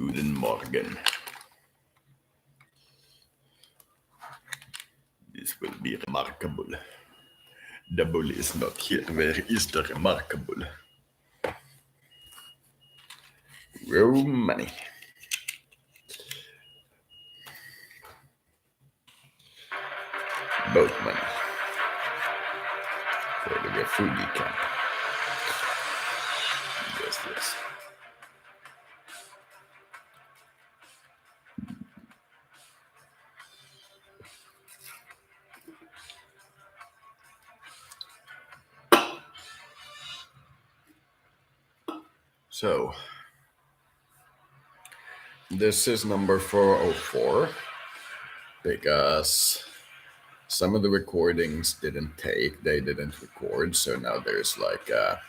Guten Morgen. This will be remarkable. The bull is not here. Where is the remarkable? Row money. Boat money. For the refugee camp. Yes. So, this is number 404 because some of the recordings didn't record, so now there's like a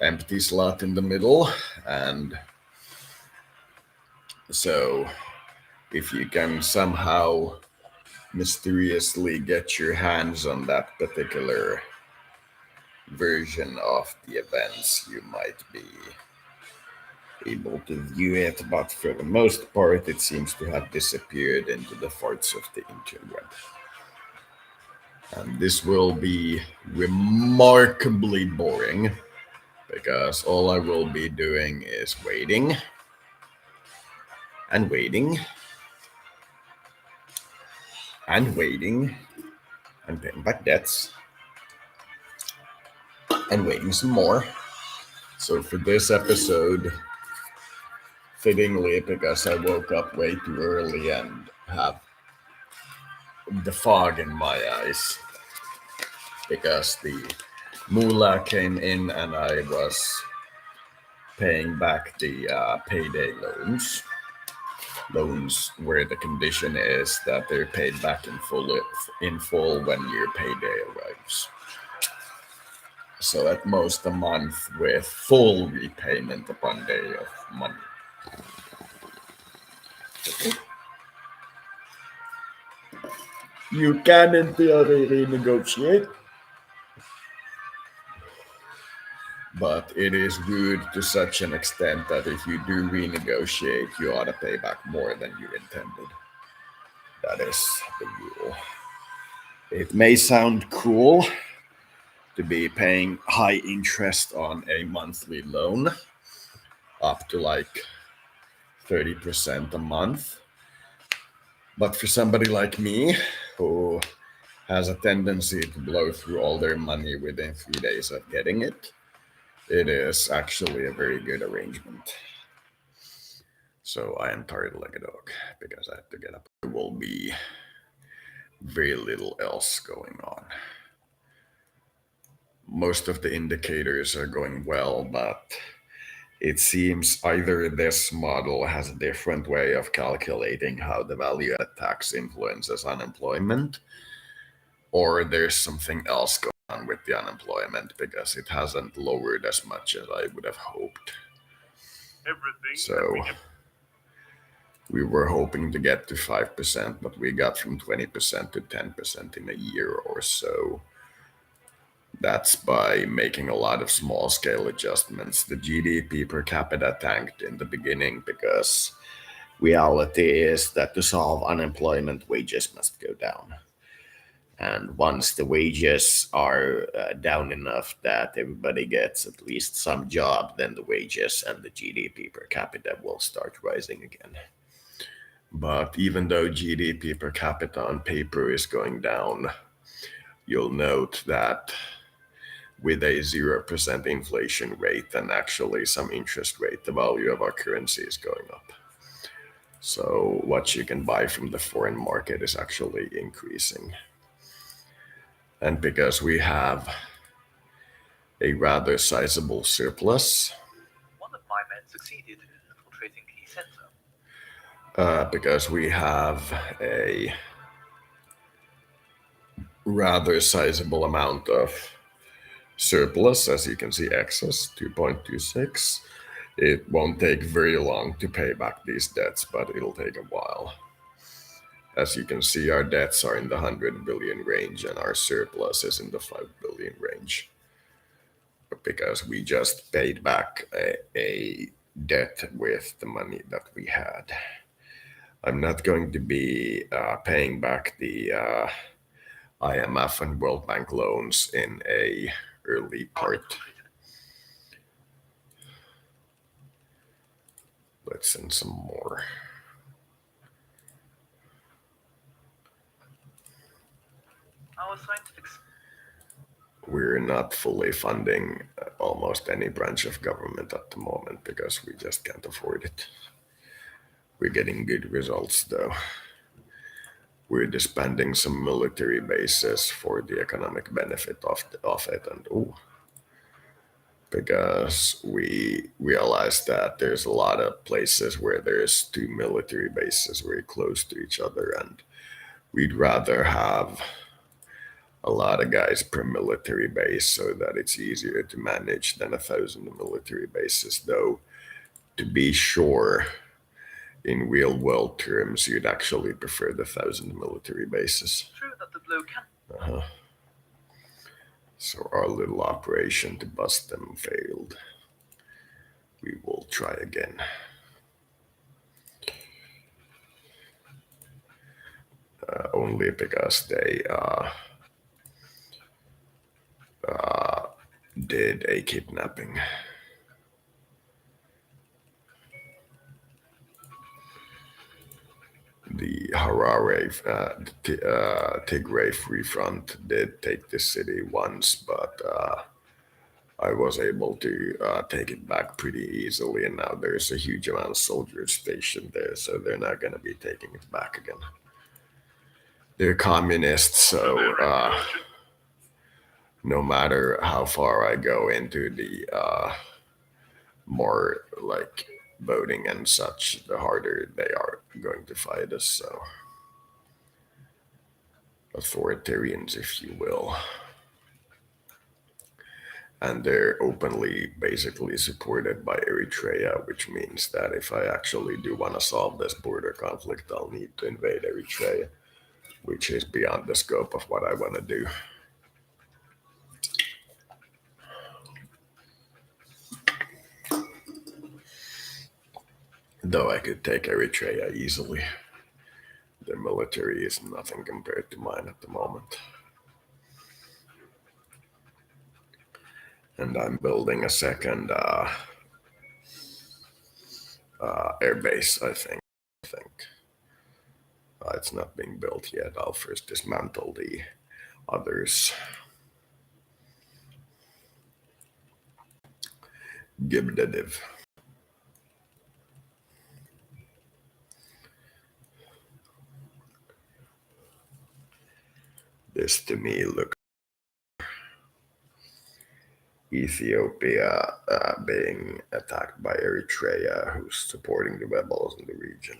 empty slot in the middle, and so if you can somehow mysteriously get your hands on that particular version of the events, you might be able to view it, but for the most part it seems to have disappeared into the farts of the interweb. And this will be remarkably boring because all I will be doing is waiting and waiting and waiting and paying back debts and waiting some more. So for this episode, fittingly, because I woke up way too early and have the fog in my eyes, because the moolah came in and I was paying back the payday loans where the condition is that they're paid back in full when your payday arrives. So at most a month with full repayment upon day of money. You can in theory renegotiate, but it is rude to such an extent that if you do renegotiate, you ought to pay back more than you intended. That is the rule. It may sound cool to be paying high interest on a monthly loan, up to like 30% a month. But for somebody like me, who has a tendency to blow through all their money within 3 days of getting it, it is actually a very good arrangement. So I am tired like a dog because I have to get up. There will be very little else going on. Most of the indicators are going well, but it seems either this model has a different way of calculating how the value-added tax influences unemployment, or there's something else going on with the unemployment because it hasn't lowered as much as I would have hoped. So we were hoping to get to 5%, but we got from 20% to 10% in a year or so. That's by making a lot of small-scale adjustments. The GDP per capita tanked in the beginning because reality is that to solve unemployment, wages must go down. And once the wages are down enough that everybody gets at least some job, then the wages and the GDP per capita will start rising again. But even though GDP per capita on paper is going down, you'll note that with a 0% inflation rate and actually some interest rate, the value of our currency is going up. So what you can buy from the foreign market is actually increasing. And because we have a rather sizable surplus, one of my men succeeded in infiltrating key center. Because we have a rather sizable amount of surplus, as you can see, excess 2.26. It won't take very long to pay back these debts, but it'll take a while. As you can see, our debts are in the 100 billion range and our surplus is in the 5 billion range. Because we just paid back a debt with the money that we had. I'm not going to be paying back the IMF and World Bank loans in a early part. Let's send some more. Our scientific We're not fully funding almost any branch of government at the moment because we just can't afford it. We're getting good results though. We're disbanding some military bases for the economic benefit of it, and because we realized that there's a lot of places where there's two military bases very close to each other, and we'd rather have a lot of guys per military base so that it's easier to manage than 1,000 military bases. Though, to be sure, in real world terms, you'd actually prefer the 1,000 military bases. true that the blow can So our little operation to bust them failed. We will try again. Only because they did a kidnapping. The Harare, Tigray Free Front did take the city once, but I was able to take it back pretty easily, and now there's a huge amount of soldiers stationed there, so they're not going to be taking it back again. They're communists, so no matter how far I go into the more like voting and such, the harder they are going to fight us. So, authoritarians, if you will. And they're openly basically supported by Eritrea, which means that if I actually do want to solve this border conflict, I'll need to invade Eritrea, which is beyond the scope of what I want to do. Though I could take Eritrea easily. Their military is nothing compared to mine at the moment. And I'm building a second airbase, I think. It's not being built yet. I'll first dismantle the others. Gibdative. This to me looks Ethiopia being attacked by Eritrea, who's supporting the rebels in the region.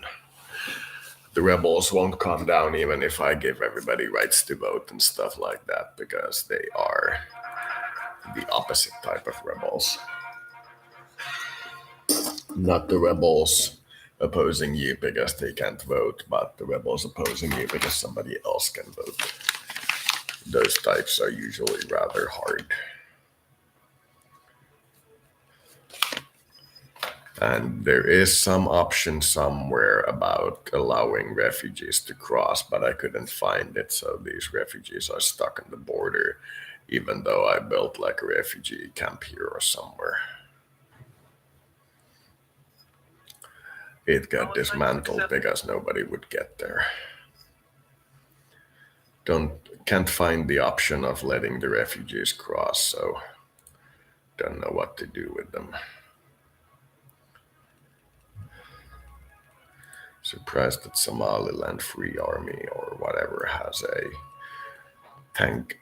The rebels won't calm down even if I give everybody rights to vote and stuff like that, because they are the opposite type of rebels. Not the rebels opposing you because they can't vote, but the rebels opposing you because somebody else can vote. Those types are usually rather hard. And there is some option somewhere about allowing refugees to cross, but I couldn't find it. So these refugees are stuck on the border, even though I built like a refugee camp here or somewhere. It got dismantled because nobody would get there. Can't find the option of letting the refugees cross, so don't know what to do with them. Surprised that Somaliland Free Army or whatever has a tank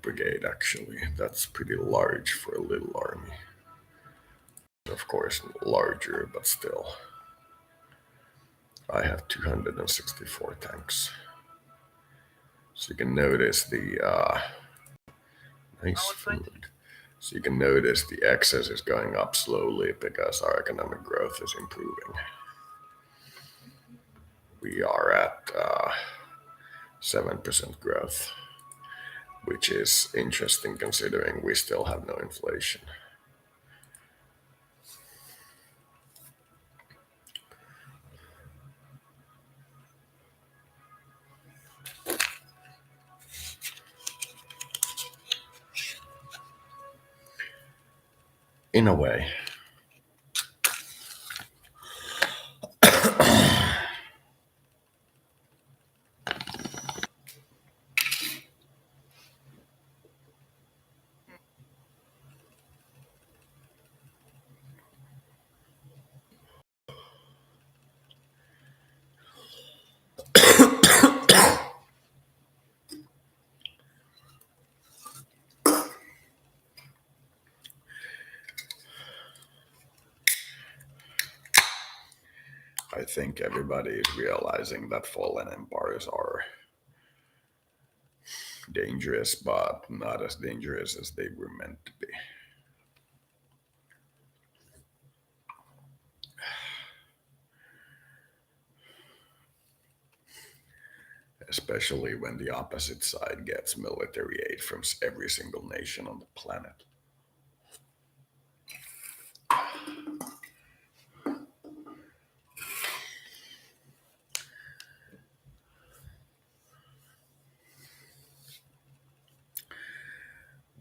brigade. Actually, that's pretty large for a little army. Of course, larger, but still. I have 264 tanks. So you can notice the nice food. So you can notice the excess is going up slowly because our economic growth is improving. We are at 7% growth, which is interesting considering we still have no inflation. In a way. I think everybody is realizing that fallen empires are dangerous, but not as dangerous as they were meant to be. Especially when the opposite side gets military aid from every single nation on the planet.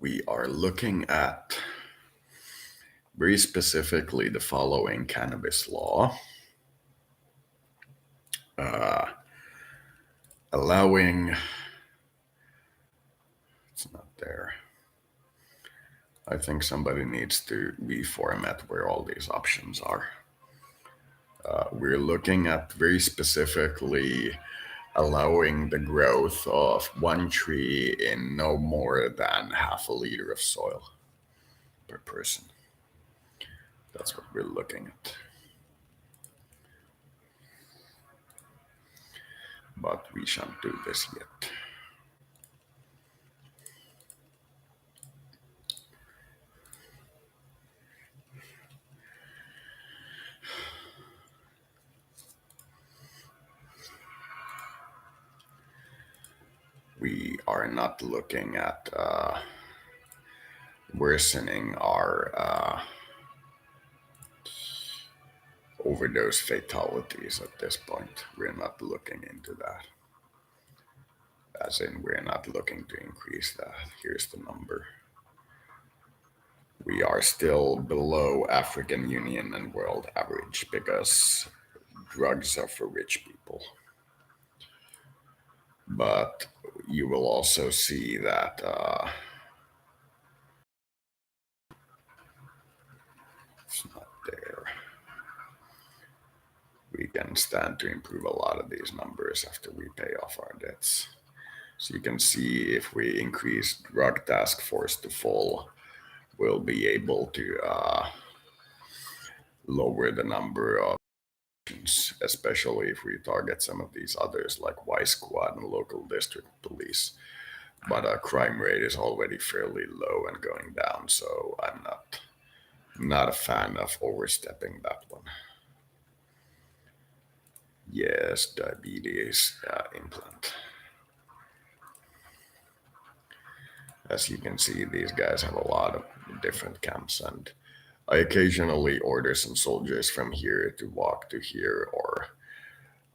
We are looking at very specifically the following cannabis law, allowing, it's not there. I think somebody needs to reformat where all these options are. We're looking at very specifically allowing the growth of one tree in no more than half a liter of soil per person. That's what we're looking at. But we shan't do this yet. We are not looking at worsening our overdose fatalities at this point. We're not looking into that. As in, we're not looking to increase that. Here's the number. We are still below African Union and world average because drugs are for rich people. But you will also see that it's not there. We can stand to improve a lot of these numbers after we pay off our debts. So you can see if we increase drug task force to full, we'll be able to lower the number of actions, especially if we target some of these others like Y Squad and local district police. But crime rate is already fairly low and going down, so I'm not a fan of overstepping that one. Yes, diabetes implant. As you can see, these guys have a lot of different camps, and I occasionally order some soldiers from here to walk to here, or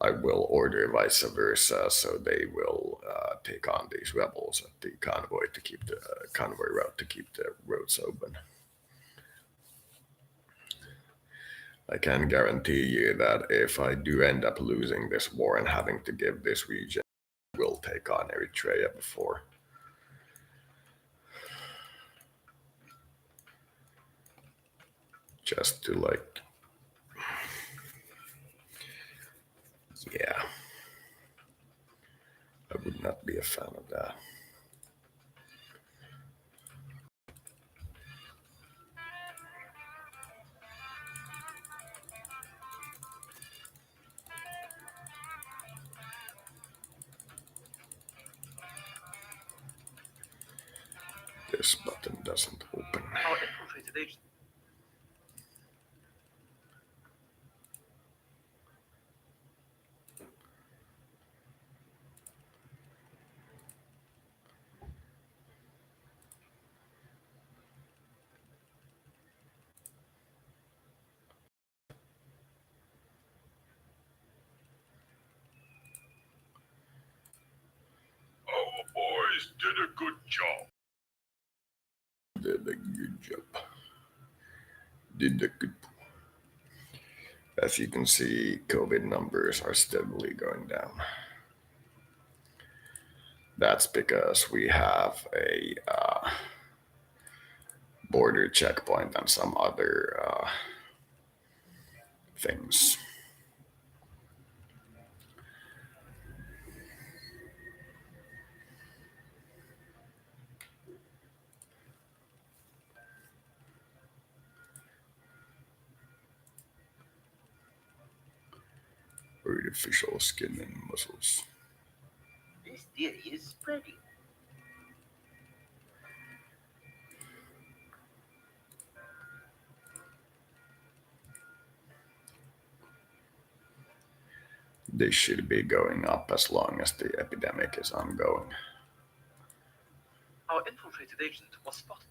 I will order vice versa, so they will take on these rebels at the convoy to keep the convoy route to keep the roads open. I can guarantee you that if I do end up losing this war and having to give this region, I will take on Eritrea before. Just to like, yeah, I would not be a fan of that. This button doesn't open. Our infiltrated agent. Our boys did a good job. Did a good job. As you can see, COVID numbers are steadily going down. That's because we have a border checkpoint and some other things. Artificial skin and muscles. This theory is spreading. They should be going up as long as the epidemic is ongoing. Our infiltrated agent was spotted.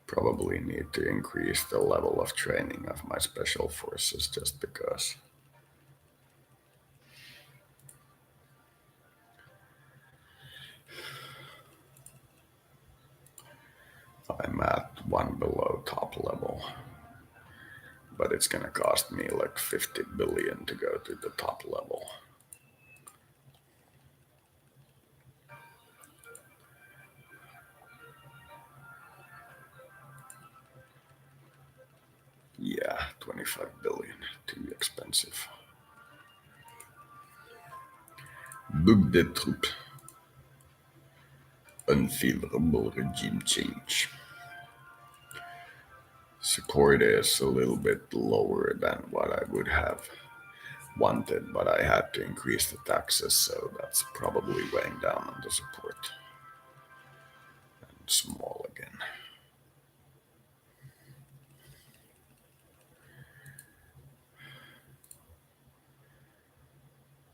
Probably need to increase the level of training of my special forces just because. I'm at one below top level, but it's gonna cost me like 50 billion to go to the top level. Yeah, 25 billion, too expensive. Book the troop. Unfavorable regime change. Support is a little bit lower than what I would have wanted, but I had to increase the taxes, so that's probably weighing down on the support. And small again.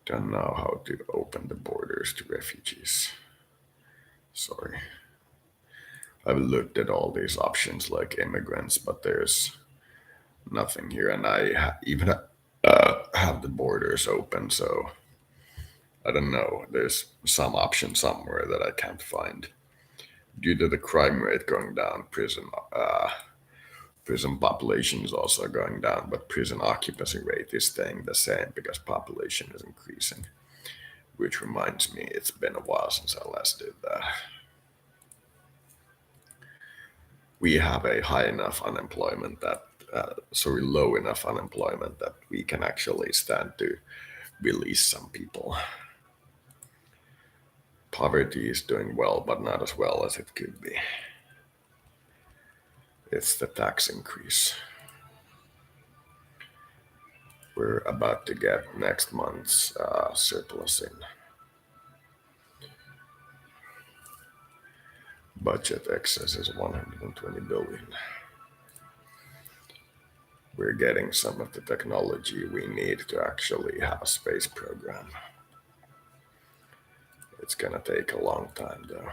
Don't know how to open the borders to refugees. Sorry. I've looked at all these options like immigrants, but there's nothing here, and I even have the borders open, so I don't know. There's some option somewhere that I can't find. Due to the crime rate going down, prison population is also going down, but prison occupancy rate is staying the same because population is increasing. Which reminds me, it's been a while since I last did that. We have a high enough unemployment that, low enough unemployment that we can actually stand to release some people. Poverty is doing well, but not as well as it could be. It's the tax increase. We're about to get next month's surplus in. Budget excess is 120 billion. We're getting some of the technology we need to actually have a space program. It's gonna take a long time though,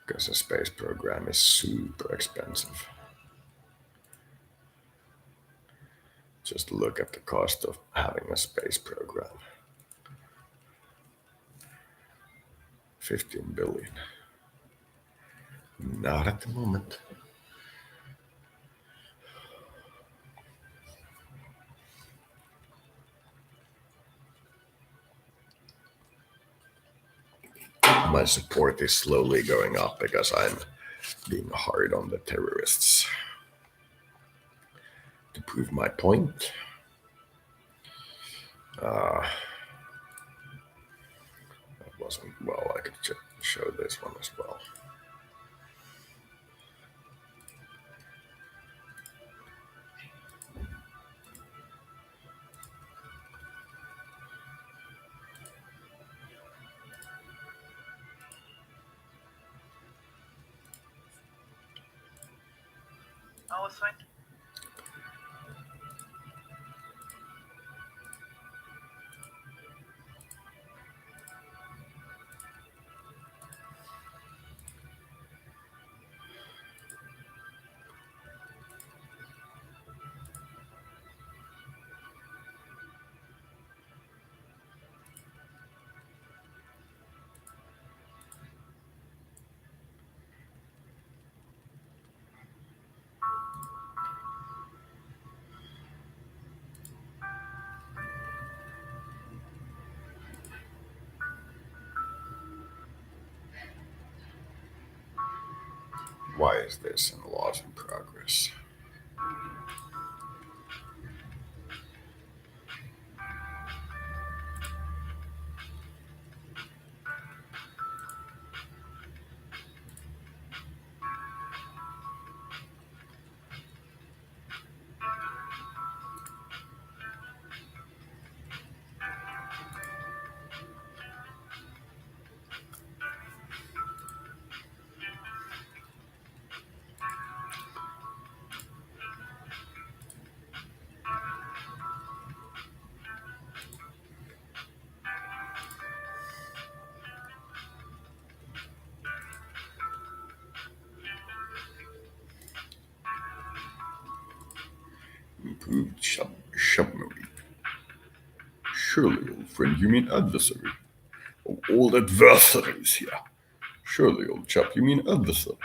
because a space program is super expensive. Just look at the cost of having a space program. 15 billion. Not at the moment. My support is slowly going up because I'm being hard on the terrorists. To prove my point, that wasn't well. I could show this one as well. Our scientists Why is this in laws in progress? Improved submarine. Surely, old friend, you mean adversary. Of all adversaries here. Surely, old chap, you mean adversary.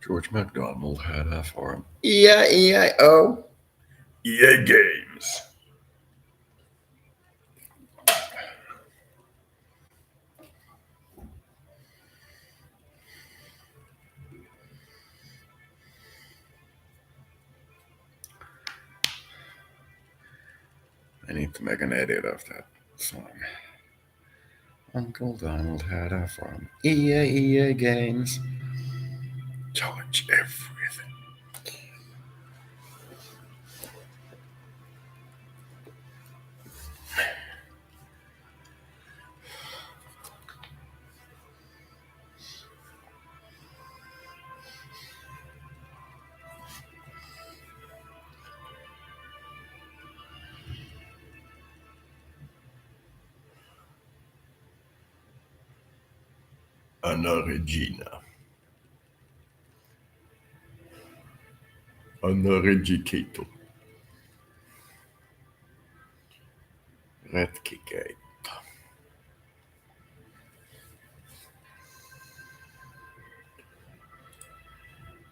George MacDonald had a farm. E-I-E-I-O. EA Games. I need to make an edit of that song. Uncle Donald had a farm. EA Games. Challenge everything. Anna Regina. Anna Regicato. Retkigate.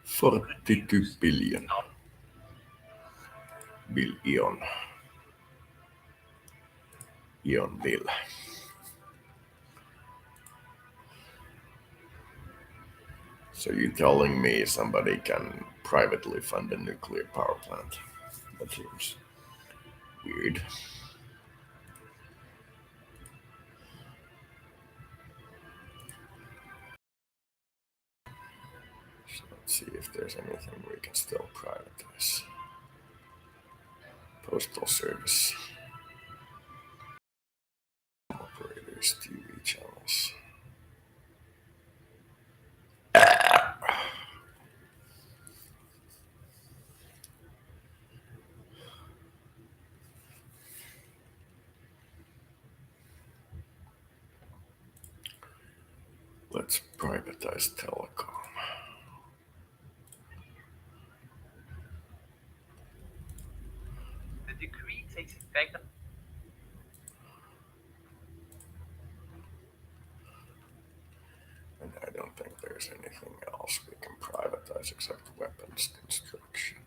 42 billion. Billion. Ion bill. So you're telling me somebody can privately fund a nuclear power plant? That seems weird. So let's see if there's anything we can still privatize. Postal service. Operators. these TV channels. Let's privatize telecom. The decree takes effect. And I don't think there's anything else we can privatize except weapons construction.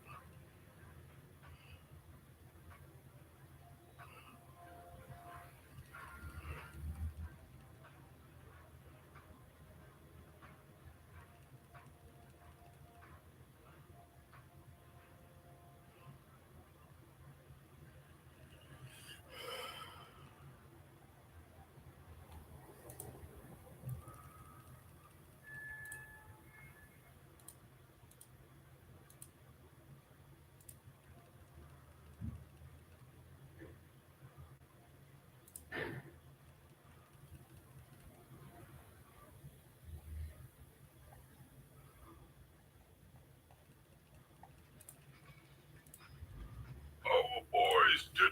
Our boys did.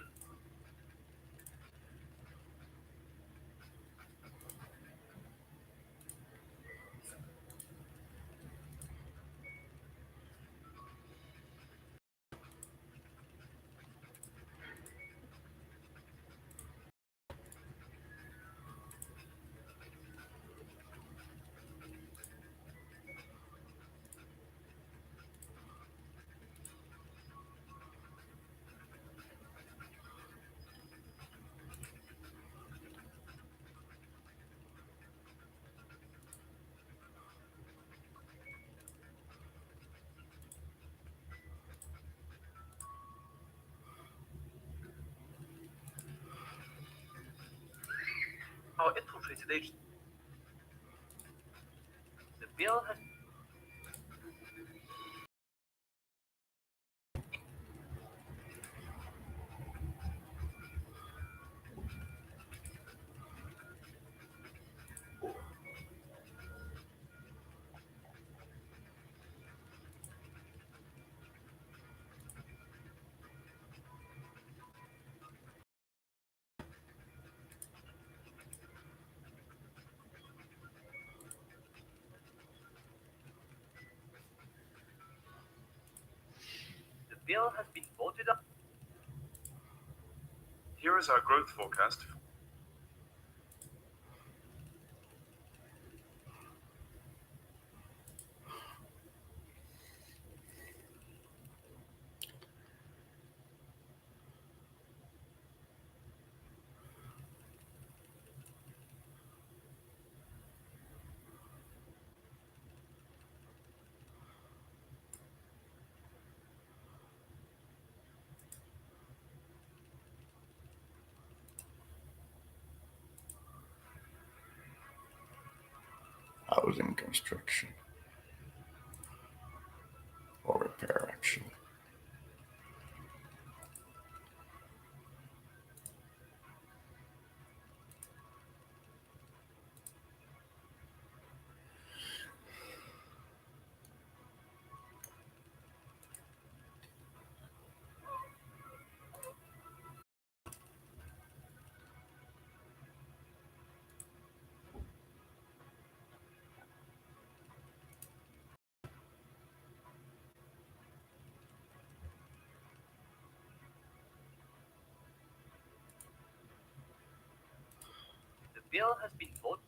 Our infiltrated agent. The bill has the bill has been voted on. Here is our growth forecast. Housing construction or repair action. The bill has been voted.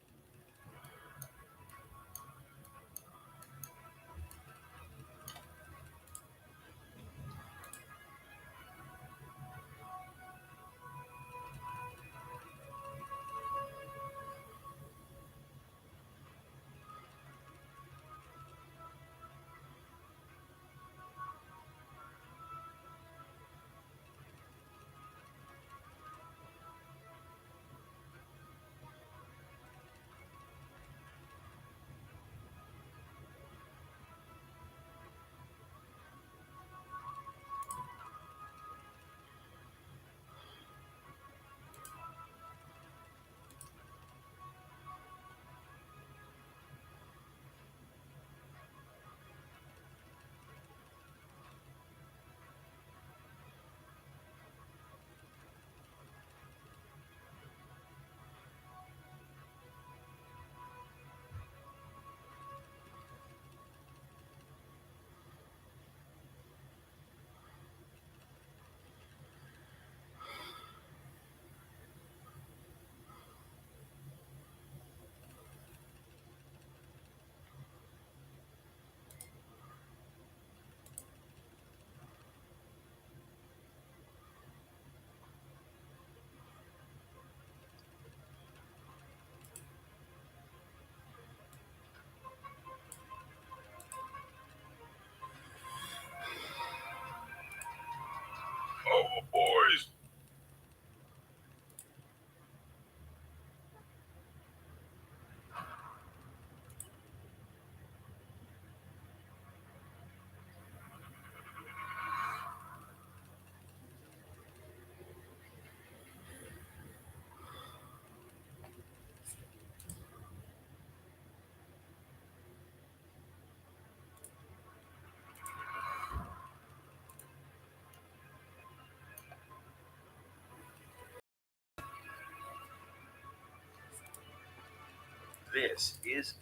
This is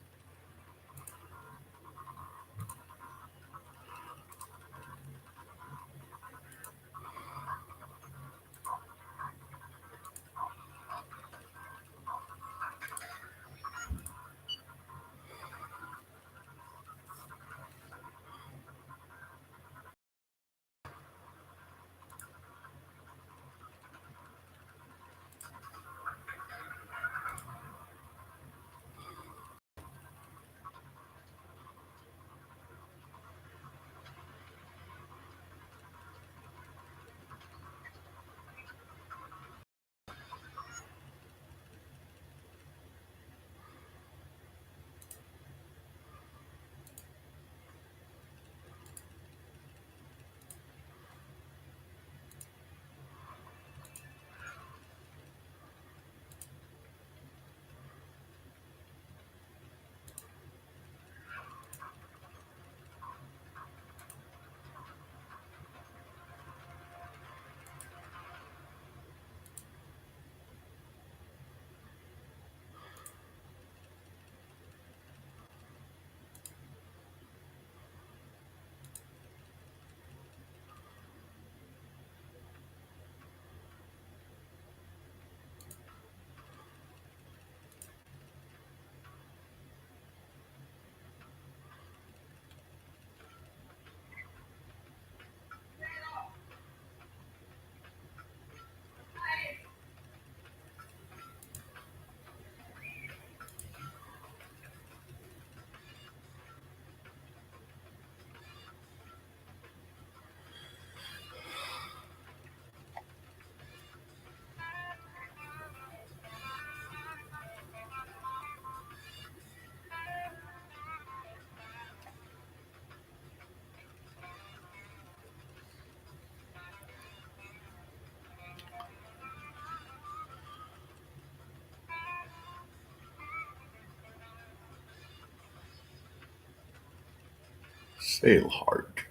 Sail hard.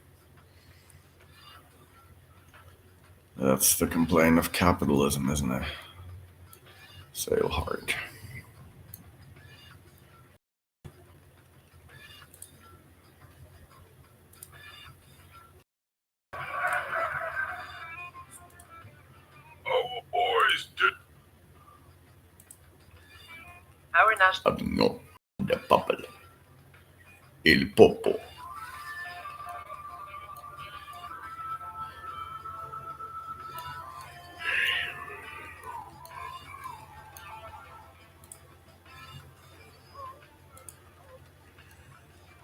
That's the complaint of capitalism, isn't it? Sail hard. our boys did. Our national No, the bubble. Il popo.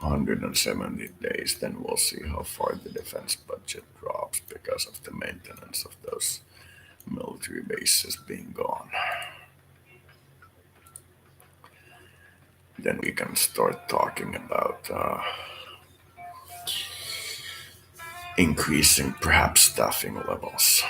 $170, then we'll see how far the defense budget drops because of the maintenance of those military bases being gone. Then we can start talking about increasing perhaps staffing levels.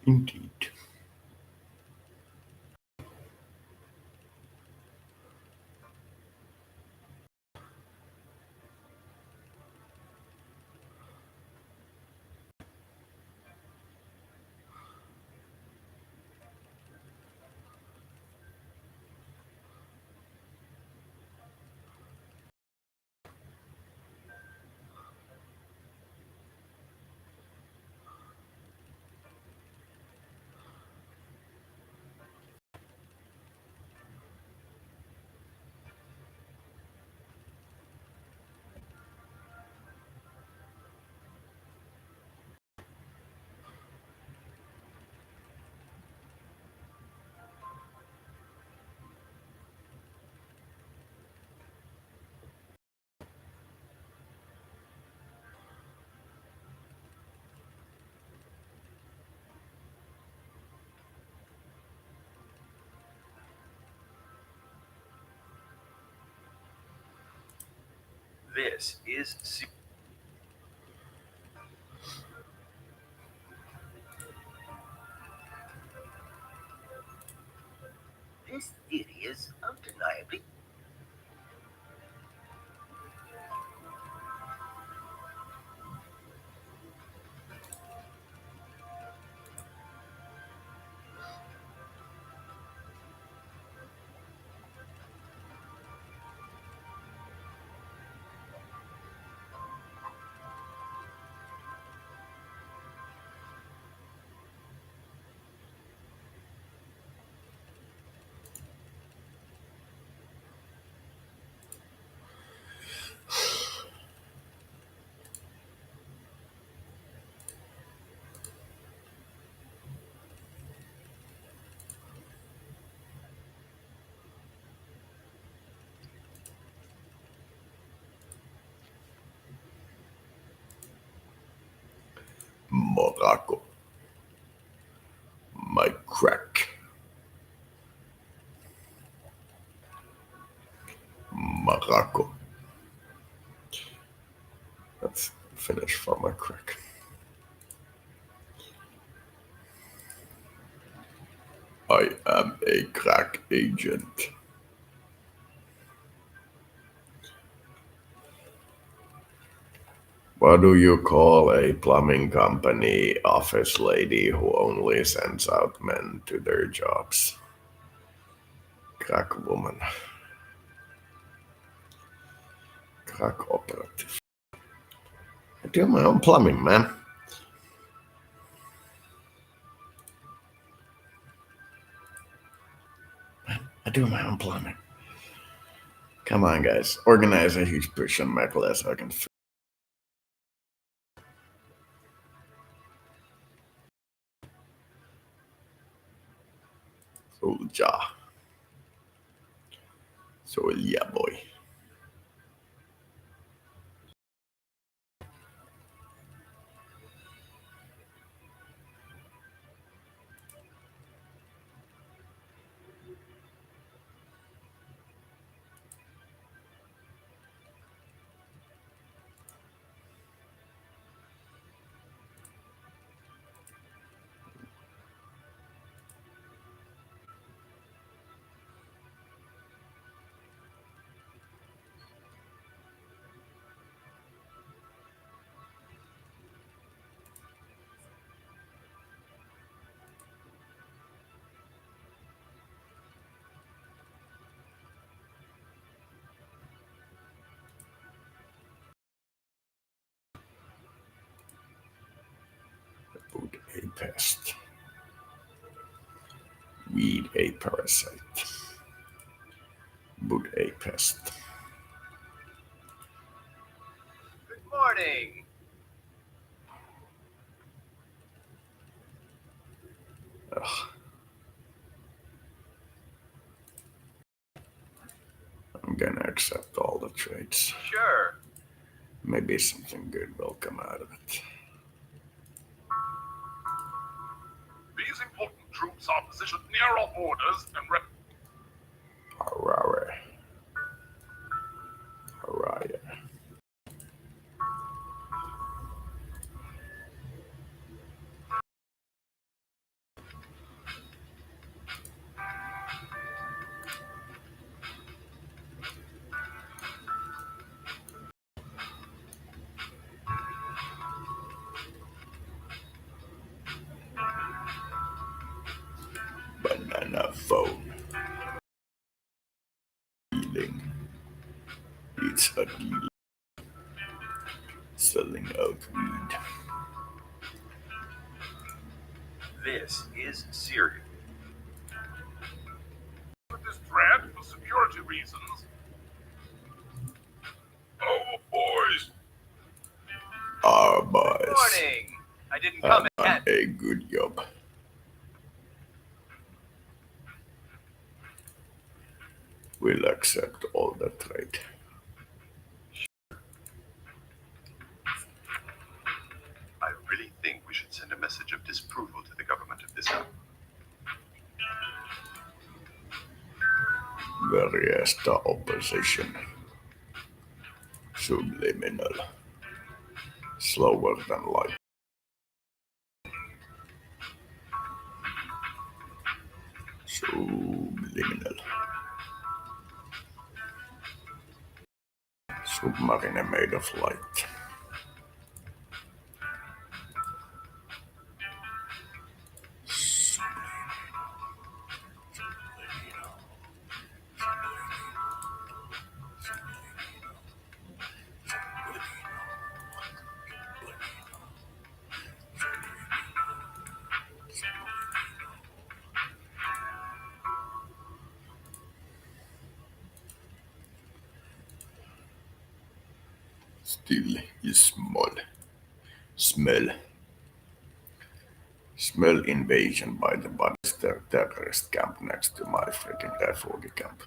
Indeed. This is This theory is undeniably Morocco. My crack. Morocco. That's Finnish for my crack. I am a crack agent. What do you call a plumbing company office lady who only sends out men to their jobs? Crack woman. Crack operative. I do my own plumbing, man. I do my own plumbing. Come on, guys. Organize a huge push on Metal so I can Soldier. So yeah, boy. Boot a pest. Weed a parasite. Boot a pest. Good morning. Ugh. I'm gonna accept all the trades. Sure. Maybe something good will come out of it. These important troops are positioned near our borders and Arare. Araya. phone. Dealing. It's a deal. Selling out weed. This is serious. With this threat for security reasons. Oh, boys. Our boys Morning! I didn't have come done at a good job. We'll accept all the trade. I really think we should send a message of disapproval to the government of this country. Whereas the opposition. Subliminal. Slower than light. Subliminal. Submarine made of light. Still is small. Smell. Smell invasion by the Buster terrorist camp next to my freaking refugee camp.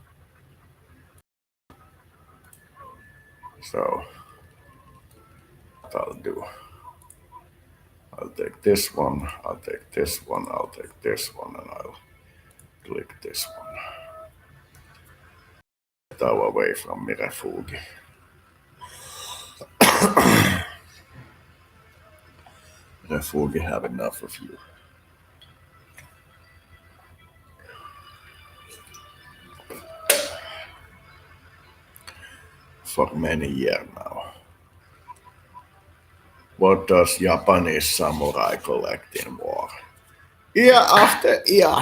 So, what I'll do. I'll take this one, I'll take this one, I'll take this one, and I'll click this one. Get away from me refugee. Refugee have enough of you. For many years now. What does Japanese samurai collect in war? Year after year.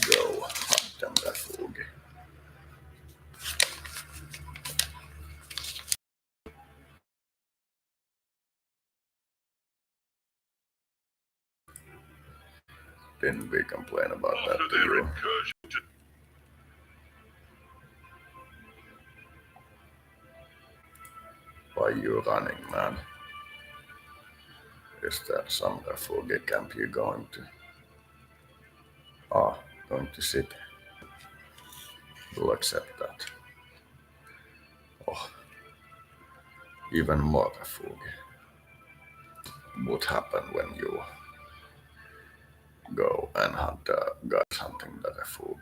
Go hunt them refugee. Didn't we complain about that After to their you? incursion to Why you running, man? Is there some refugee camp you going to? Ah, going to sit. We'll accept that. Oh, even more refugee. What happen when you go and hunt the guys hunting the refugee?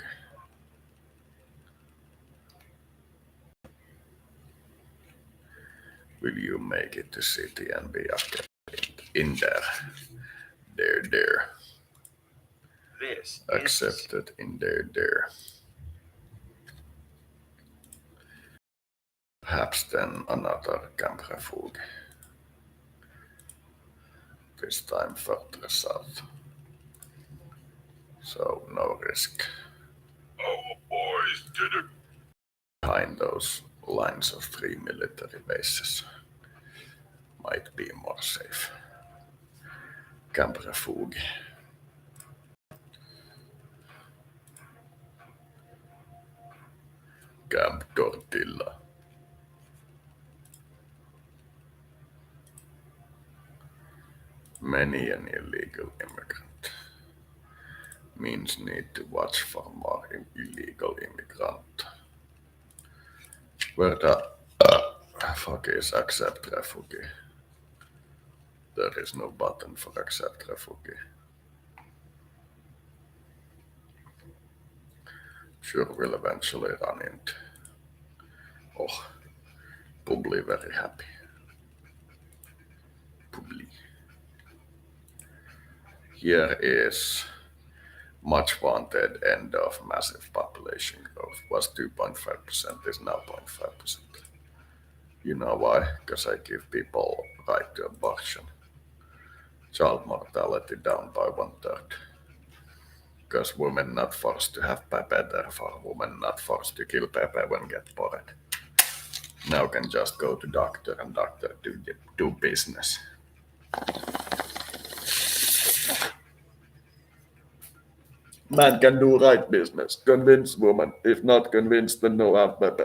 Will you make it to city and be in there? There. This is Accepted in there. Perhaps then another camp refugee. This time further south. So no risk. our boys did it. Behind those lines of 3 military bases might be more safe. Camp refugee. Camp tortilla. Many an illegal immigrant means need to watch for more illegal immigrant. Where the fuck is accept refugee? There is no button for accept refugee. Sure will eventually run into. Oh, probably very happy. Probably. Here is much wanted end of massive population growth was 2.5%, is now 0.5%. You know why? Because I give people right to abortion. Child mortality down by 1/3. Because women not forced to have Pepe, therefore women not forced to kill Pepe when get bored. Now can just go to doctor and doctor do business. Man can do right business. Convince woman. If not convinced, then no have Pepe.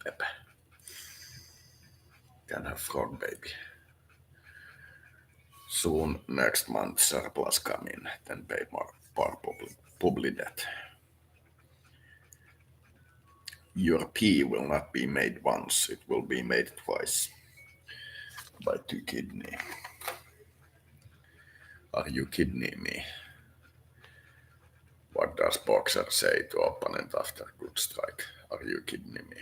Pepe. Can have frog baby. Soon next month surplus come in, then pay more public debt. Your pee will not be made once, it will be made twice. By two kidney. Are you kidding me? What does boxer say to opponent after good strike? Are you kidding me?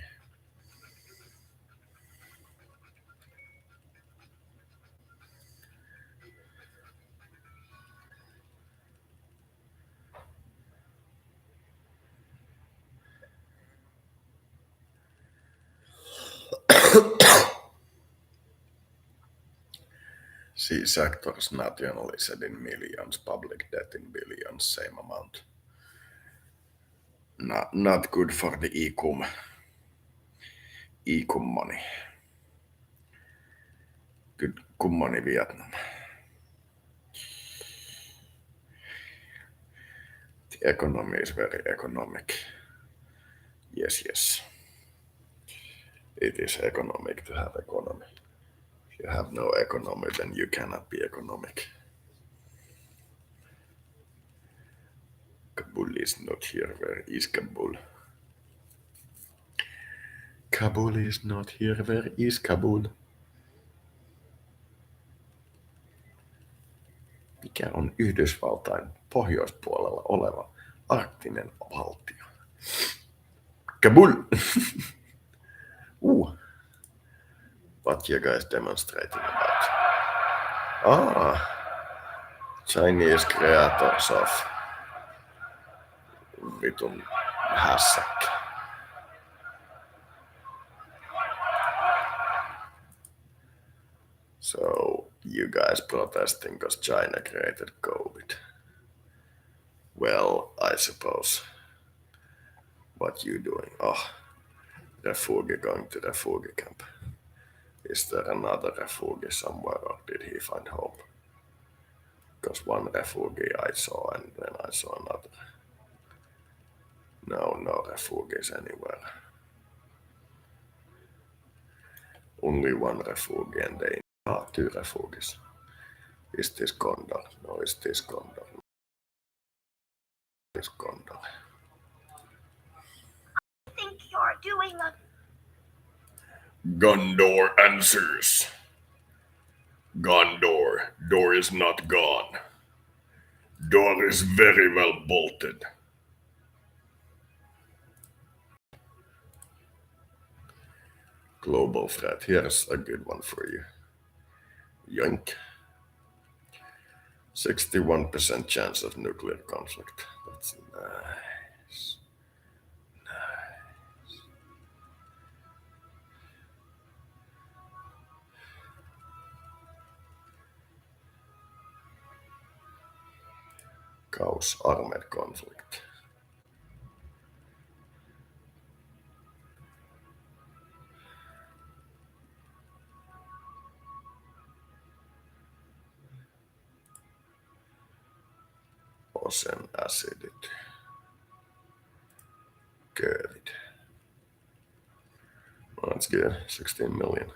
See sectors nationally said in millions, public debt in billions, same amount. Not good for the ecom money. Good money Vietnam. The economy is very economic. Yes. It is economic to have economy. If you have no economy, then you cannot be economic. Kabul is not here. Where is Kabul? Kabul is not here. Where is Kabul? Mikä on Yhdysvaltain pohjoispuolella oleva arktinen valtio? Kabul! What you guys demonstrating about? Chinese creators of vitun hässäkkä. So you guys protesting because China created COVID. Well, I suppose. What you doing? Refugee going to refugee camp. Is there another refugee somewhere or did he find home? Because one refugee I saw and then I saw another. No refugees anywhere. Only one refugee and they... two refugees. Is this Gondor? No, is this Gondor? This Gondor. I think you're doing a... Gondor answers. Gondor. Door is not gone. Door is very well bolted. Global threat. Here's a good one for you. Yoink. 61% chance of nuclear conflict. That's nice. Cause armed conflict. Ocean acidity. Good. Well, that's good. 16 million.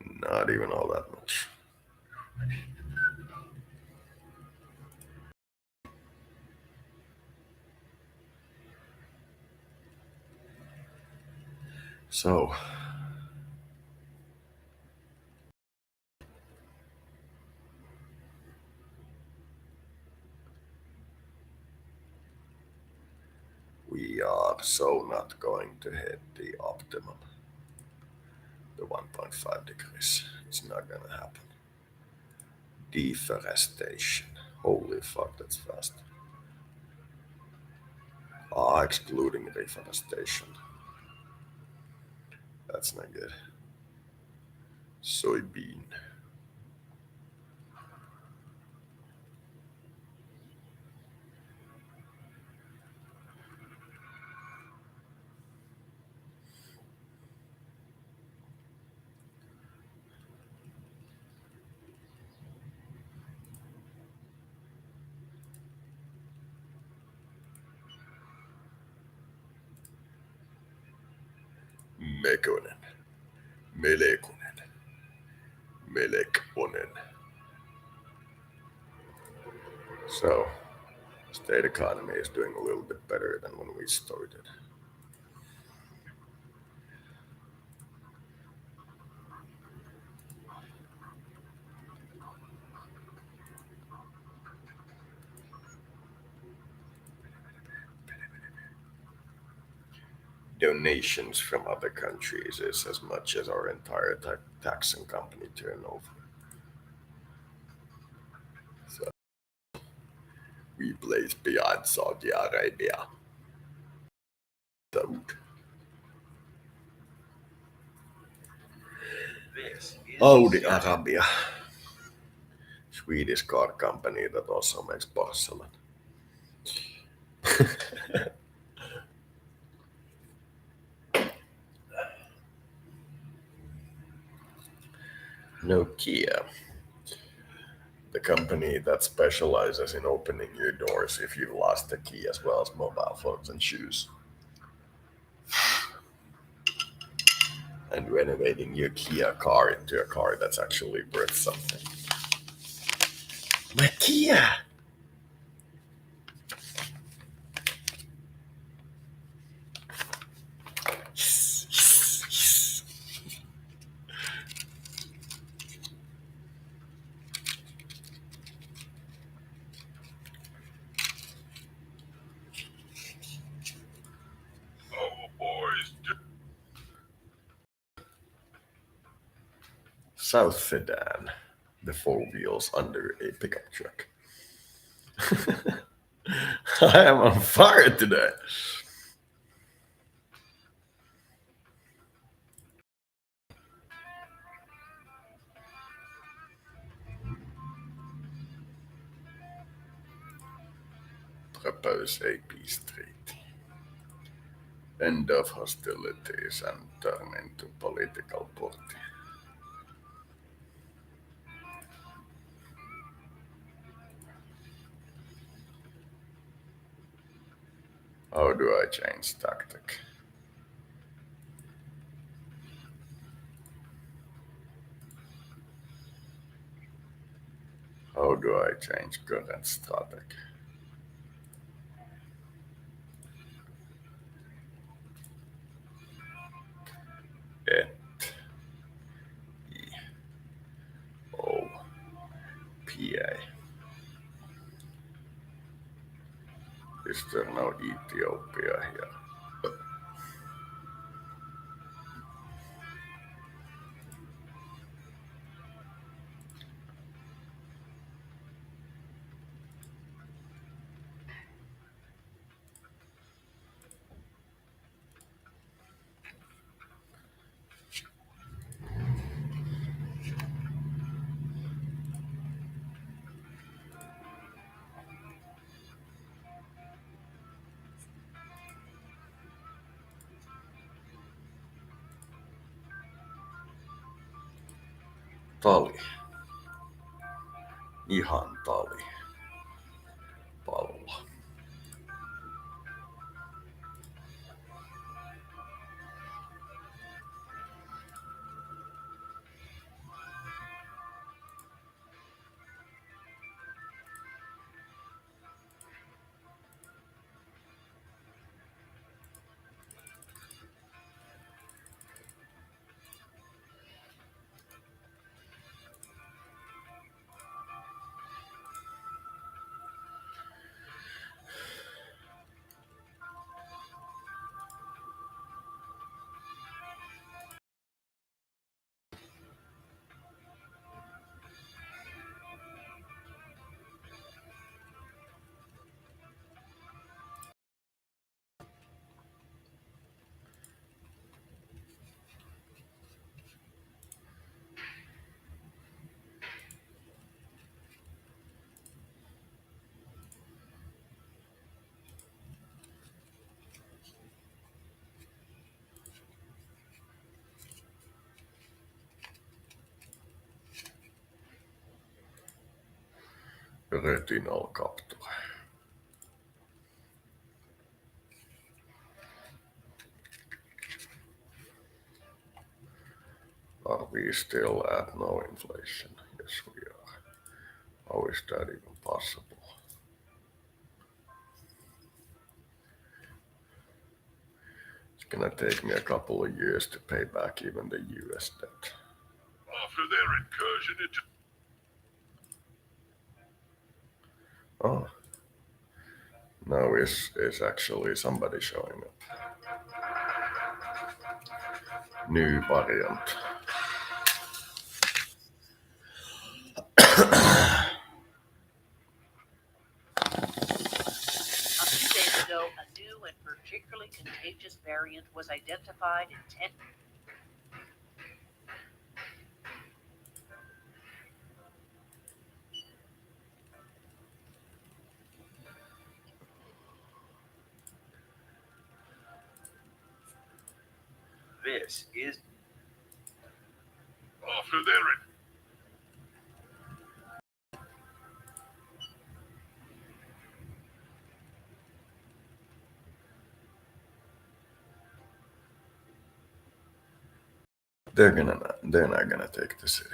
Not even all that much. So, We are so not going to hit the optimum. The 1.5 degrees. It's not gonna happen. Deforestation. Holy fuck, that's fast. Excluding deforestation. That's not good. Soybean. Mekonen. Melekonen. Melekonen. So, state economy is doing a little bit better than when we started. Donations from other countries is as much as our entire tax and company turnover. So we place beyond Saudi Arabia. This is Saudi Arabia. Swedish car company that also makes porcelain. Nokia, the company that specializes in opening your doors if you lost the key, as well as mobile phones and shoes. And renovating your Kia car into a car that's actually worth something. My Kia! Yes, yes, yes. Our boys did. South Sudan, the four wheels under a pickup truck. I am on fire today. Propose a peace treaty. End of hostilities and turn into political party. How do I change tactic? How do I change current strategy? Et O P A. Is there no Ethiopia here? Tali. Ihan tali. Palla. retinol-kaptor. Are we still at no inflation? Yes, we are. How is that even possible? It's gonna take me a couple of years to pay back even the US debt. After their incursion into Oh, now is actually somebody showing up. New variant. A few days ago, a new and particularly contagious variant was identified in 10. This is after their They're not gonna take the city.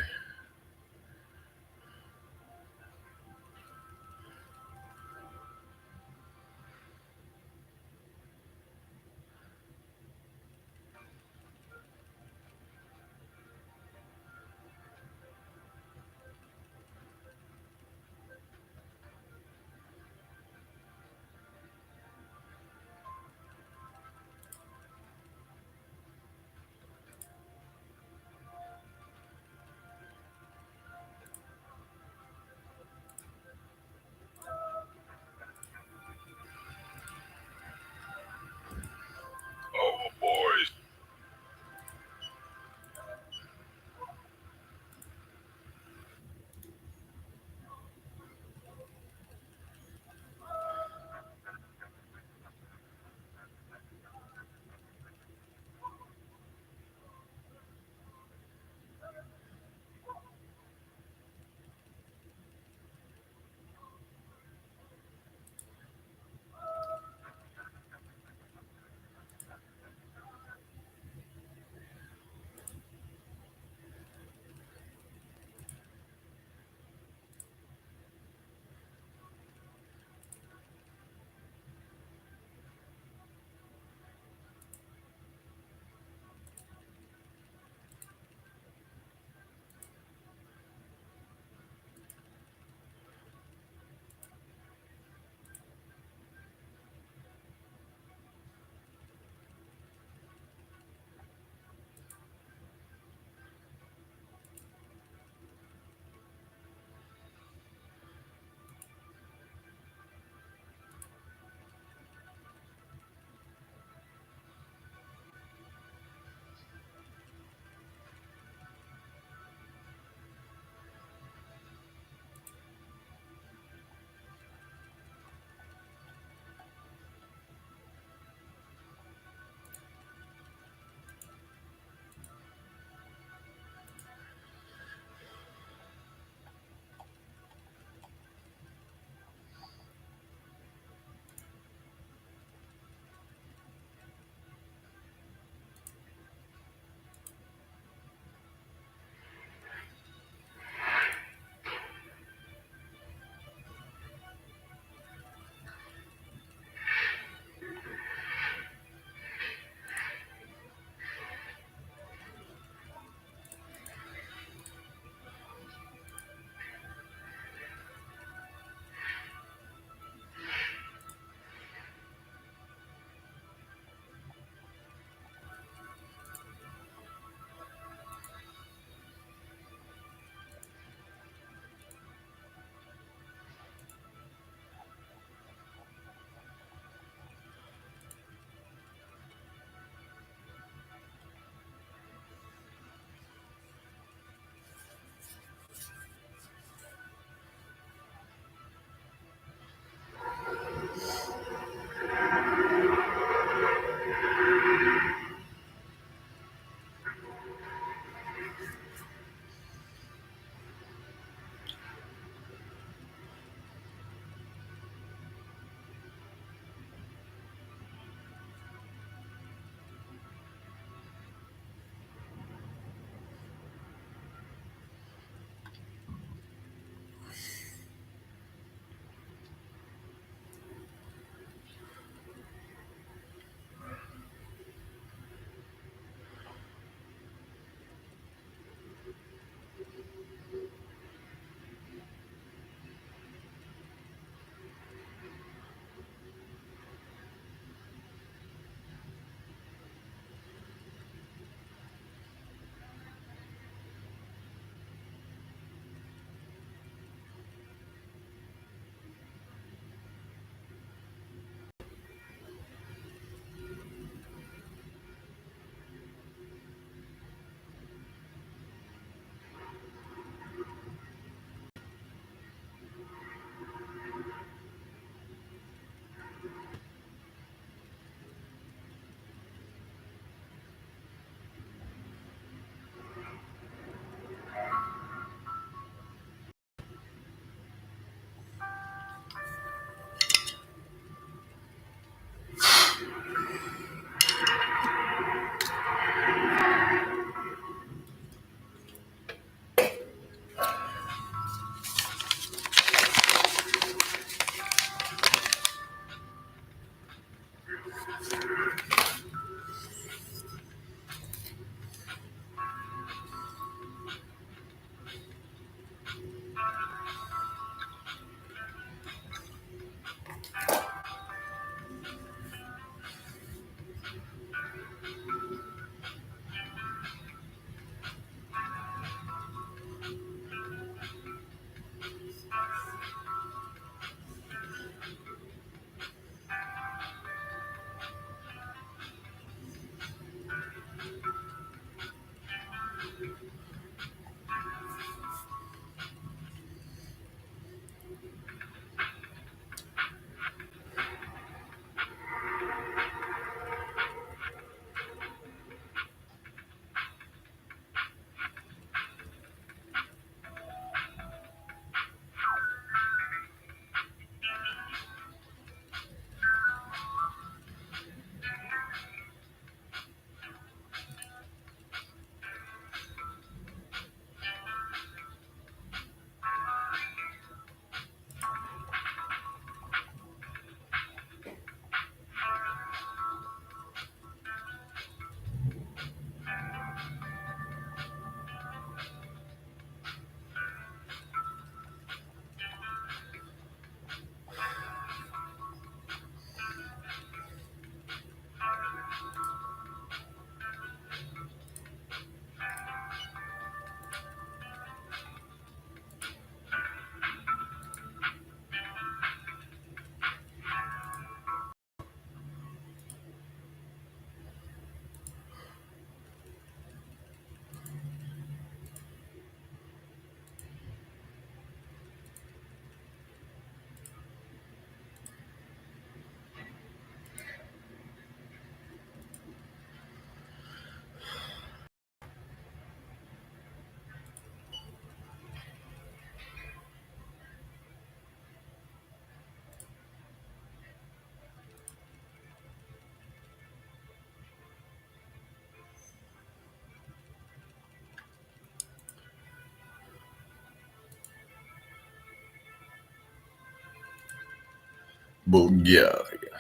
Bulgaria.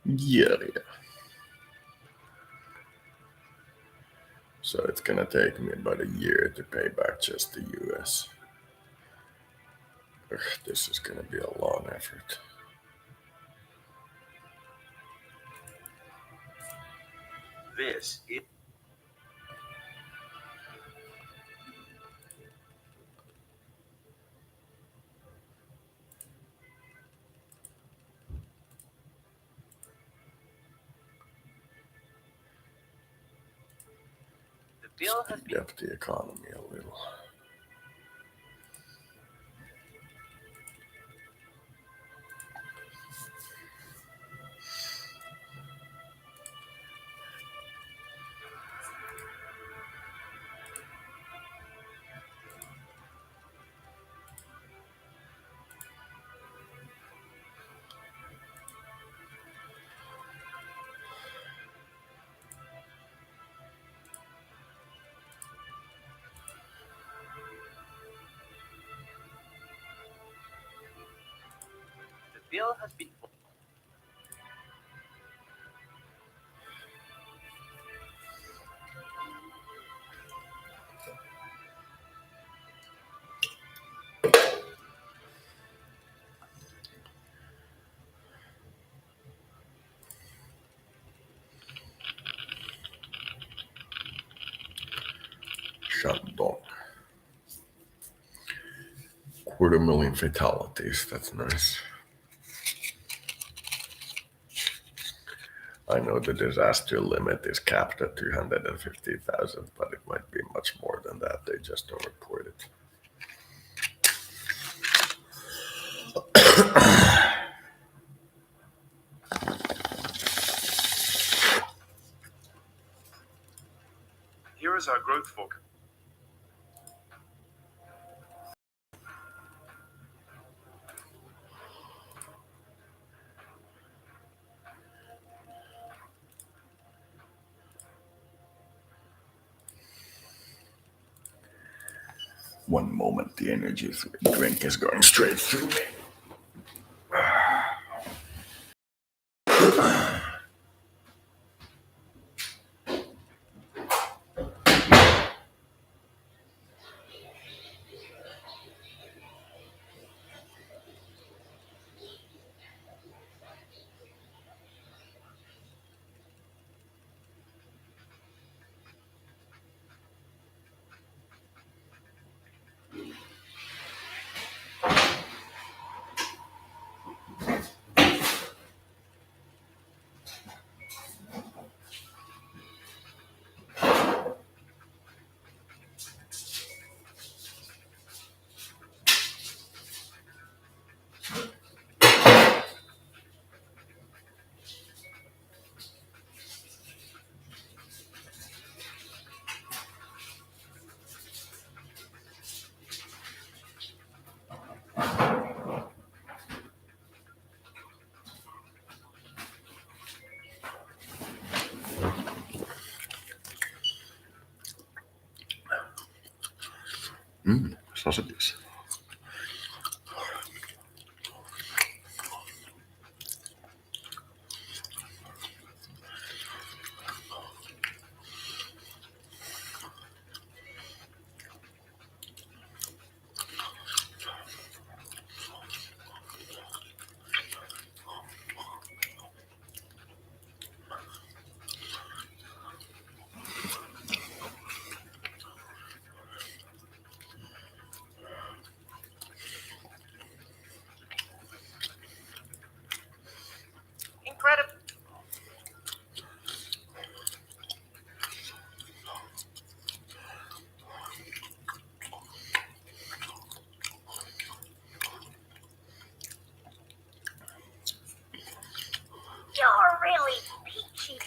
Bulgaria. So it's gonna take me about a year to pay back just the US. Ugh, this is gonna be a long effort. This is The bill has Speed been up the economy a little. the bill has been Shandong. 250,000 fatalities, that's nice. I know the disaster limit is capped at 250,000, but it might be much more than that. They just don't report it. here is our growth forecast. One moment, the energy drink is going straight through me. Sausages. Incredible. You're really peachy.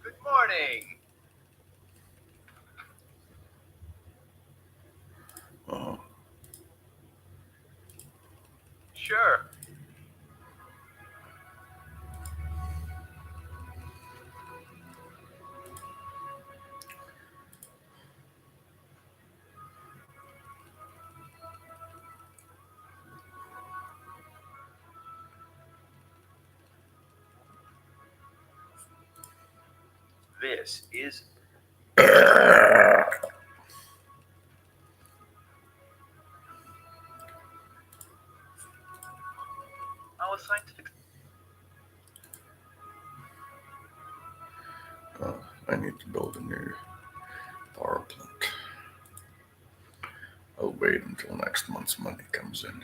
Good morning. Oh, Sure. This is Our scientific I need to build a new power plant. I'll wait until next month's money comes in.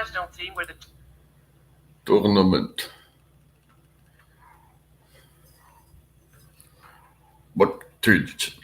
guys don't see where the Tournament. What teach?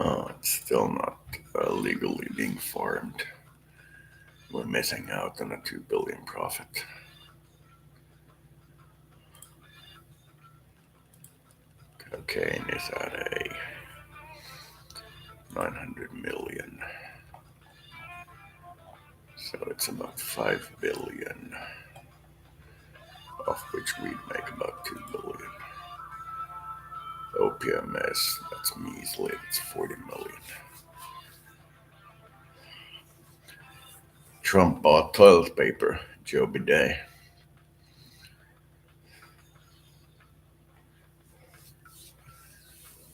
Oh, it's still not legally being farmed. We're missing out on a 2 billion profit. Cocaine is at a 900 million. So it's about 5 billion, of which we'd make about 2 billion. Opium that's measly, it's 40 million. Trump bought toilet paper, Joe Bidet.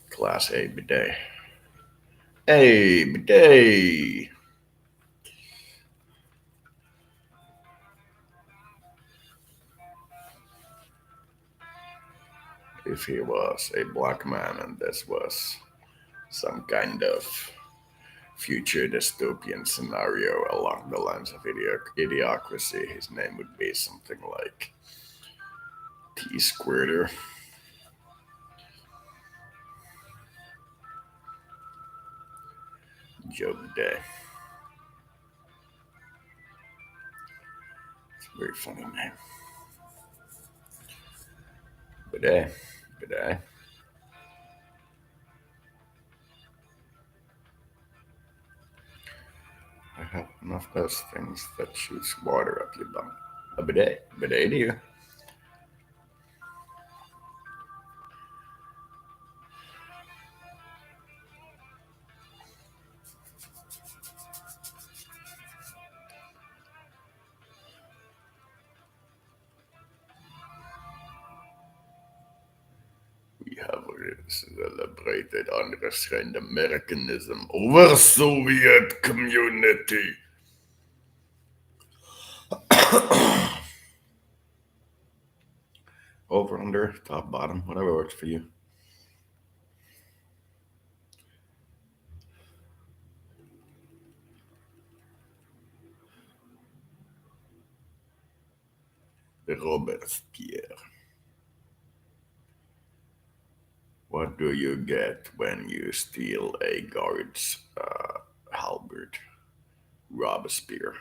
Class A bidet. Hey, bidet! If he was a black man and this was some kind of future dystopian scenario along the lines of idiocracy, his name would be something like T-Squirter. Joe Bidet. It's a very funny name. Bidet. Bidet. I have enough of those things that shoots water up your bum. A bidet. Bidet to you. We have celebrated unrestrained Americanism over Soviet community. Over, under, top, bottom, whatever works for you. Robespierre. What do you get when you steal a guard's halberd? Robespierre.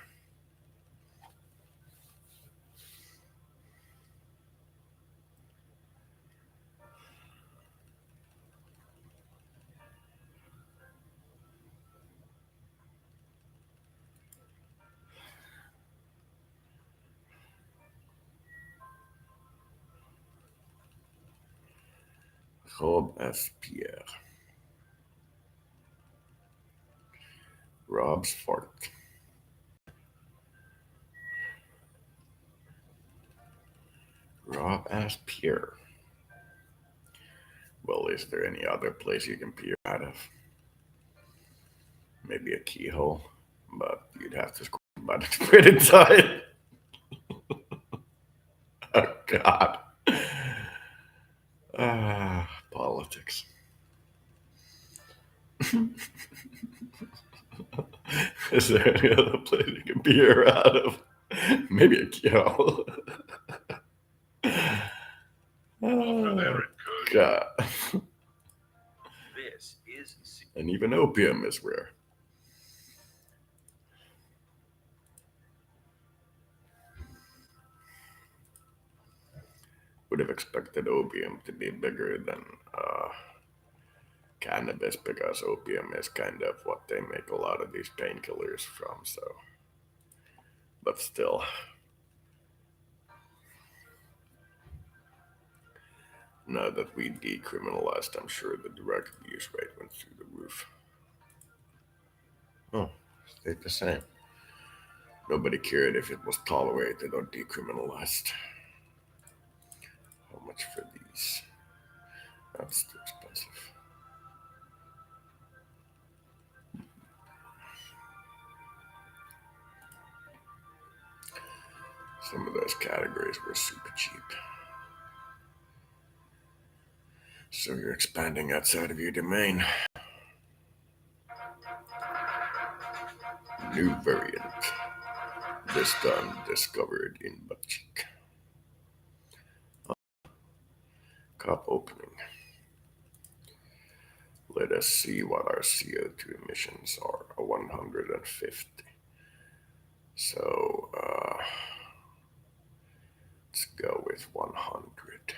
Robespierre. Rob's fart. Robespierre. Well, is there any other place you can peer out of? Maybe a keyhole, but you'd have to squeeze the button to put it inside. Oh, God. Politics. Is there any other place you can peer out of? Maybe a keyhole. Over there Oh, it could. God. this is And even opium is rare. Would have expected opium to be bigger than cannabis because opium is kind of what they make a lot of these painkillers from. So, but still, now that we decriminalized, I'm sure the drug abuse rate went through the roof. Oh, stayed the same. Nobody cared if it was tolerated or decriminalized. How much for these? That's too expensive. Some of those categories were super cheap. So you're expanding outside of your domain. New variant. This gun discovered in butt cheek. Cup opening. Let us see what our CO2 emissions are. 150. So let's go with 100.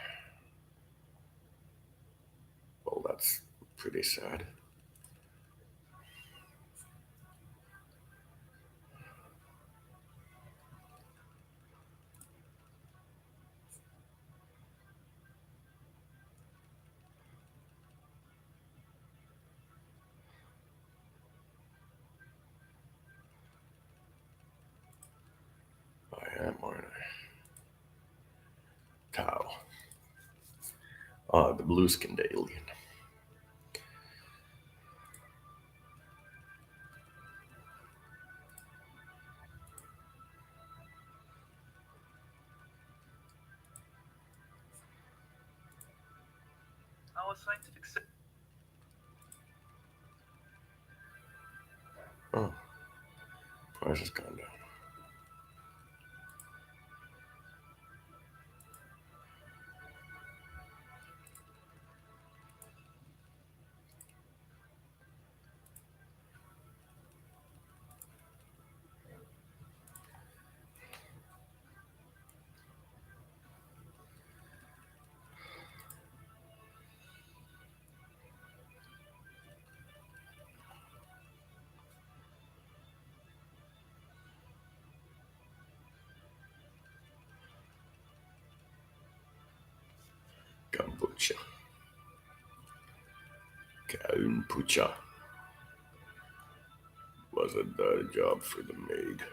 Well, that's pretty sad. I am, aren't I? Tau. Ah, the blue-skinned alien. Our scientific Oh, price has gone down. Kombucha. Kombucha was a dirty job for the maid.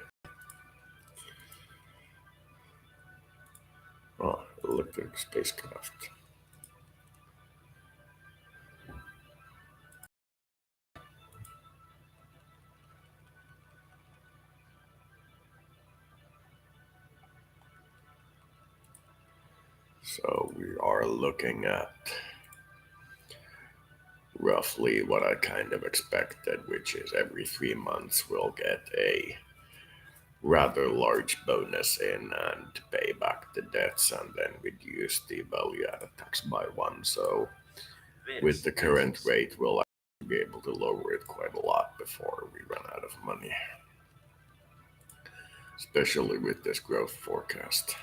Oh, electric spacecraft. So we are looking at roughly what I kind of expected, which is every 3 months we'll get a rather large bonus in and pay back the debts and then reduce the value added tax by 1. So with the current rate, we'll actually be able to lower it quite a lot before we run out of money, especially with this growth forecast.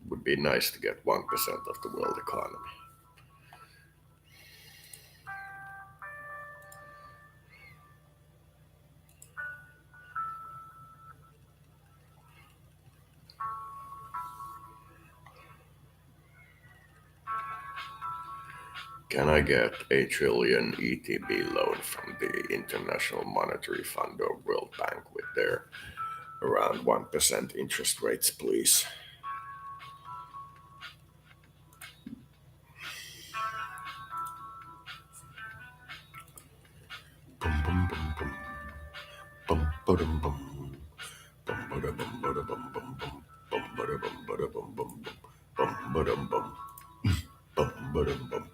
Would be nice to get 1% of the world economy. Can I get a trillion ETB loan from the International Monetary Fund or World Bank with their around 1% interest rates, please? Bum, bum, bum, bum. Bum, ba-dum, bum. Bum, ba-da-bum, ba-da-bum, bum, bum. Bum, ba-da-bum, ba-da-bum, bum, bum. Bum, ba-dum, bum. Bum, ba-dum, bum.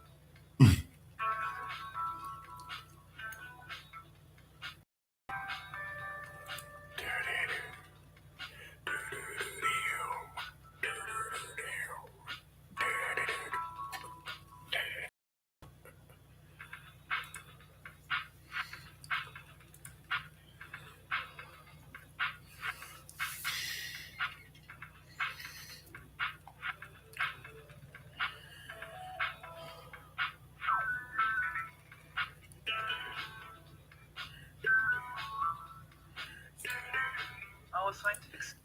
scientific.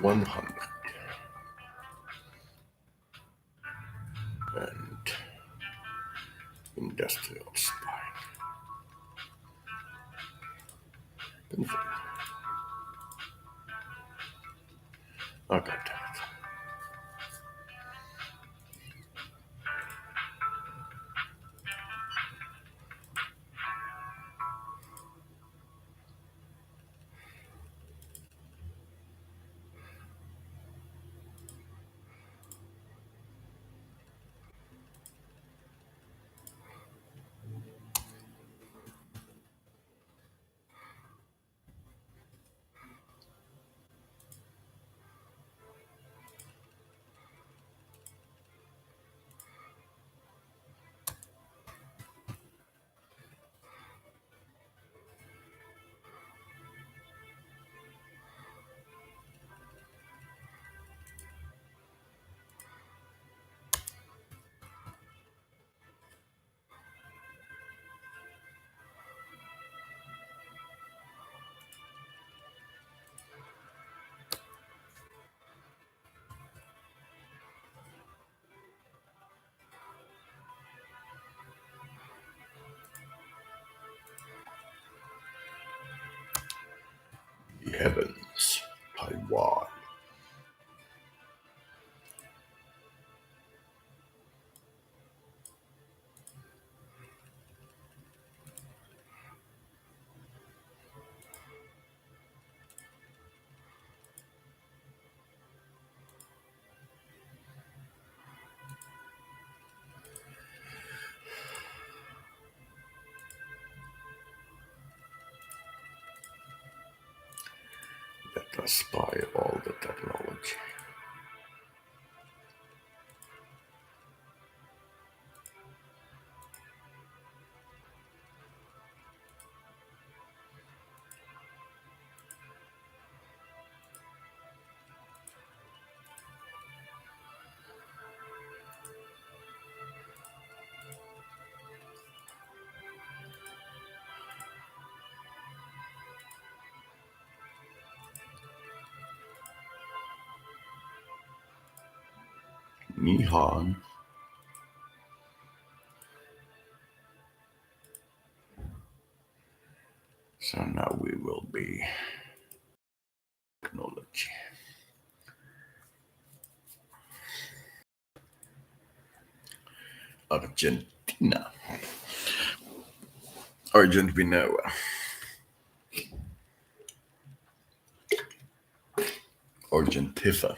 100. And industrial spine. Perfect. Oh, God damn it. The heavens, Taiwan. Let us buy all the technology. Nihon. So now we will be technology. Argentina. Argentina. Argentifa.